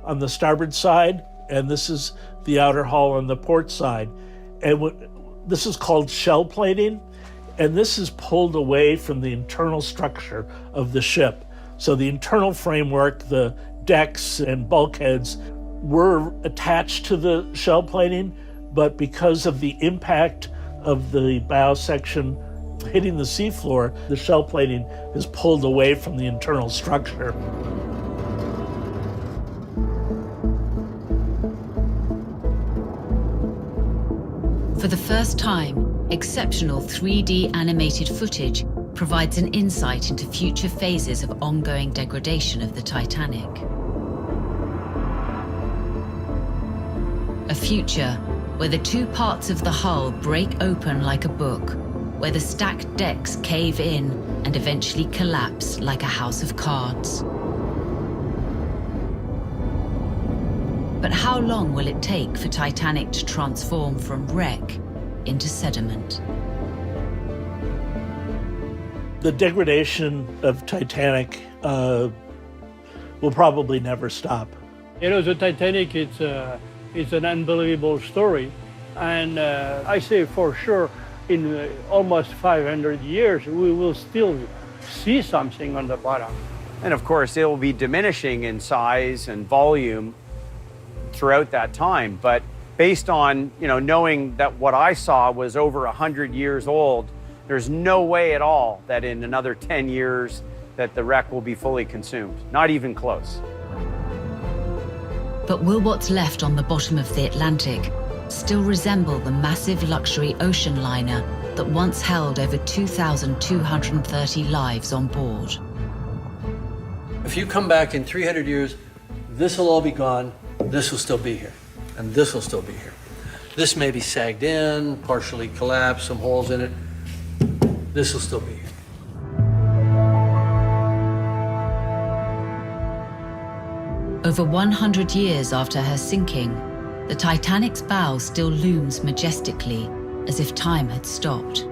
on the starboard side, and this is the outer hull on the port side. And this is called shell plating, and this is pulled away from the internal structure of the ship. So the internal framework, the decks and bulkheads were attached to the shell plating, but because of the impact of the bow section hitting the seafloor, the shell plating is pulled away from the internal structure. For the first time, exceptional 3D animated footage provides an insight into future phases of ongoing degradation of the Titanic. A future where the two parts of the hull break open like a book, where the stacked decks cave in and eventually collapse like a house of cards. But how long will it take for Titanic to transform from wreck into sediment? The degradation of Titanic will probably never stop. You know, the Titanic, it's an unbelievable story. And I say for sure, in almost 500 years, we will still see something on the bottom. And of course, it will be diminishing in size and volume throughout that time. But based on, knowing that what I saw was over 100 years old, there's no way at all that in another 10 years that the wreck will be fully consumed. Not even close. But will what's left on the bottom of the Atlantic still resemble the massive luxury ocean liner that once held over 2,230 lives on board? If you come back in 300 years, this will all be gone, this will still be here, and this will still be here. This may be sagged in, partially collapsed, some holes in it. This will still be here. Over 100 years after her sinking, the Titanic's bow still looms majestically, as if time had stopped,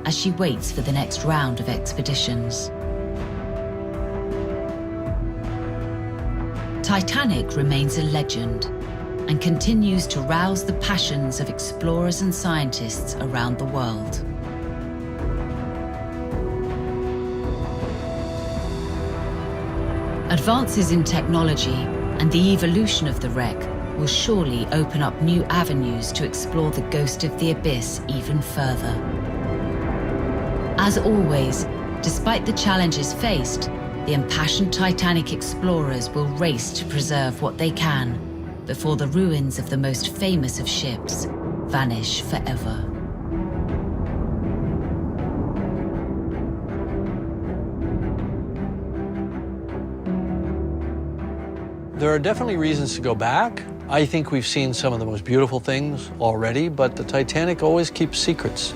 as she waits for the next round of expeditions. Titanic remains a legend and continues to rouse the passions of explorers and scientists around the world. Advances in technology and the evolution of the wreck will surely open up new avenues to explore the ghost of the abyss even further. As always, despite the challenges faced, the impassioned Titanic explorers will race to preserve what they can before the ruins of the most famous of ships vanish forever. There are definitely reasons to go back. I think we've seen some of the most beautiful things already, but the Titanic always keeps secrets.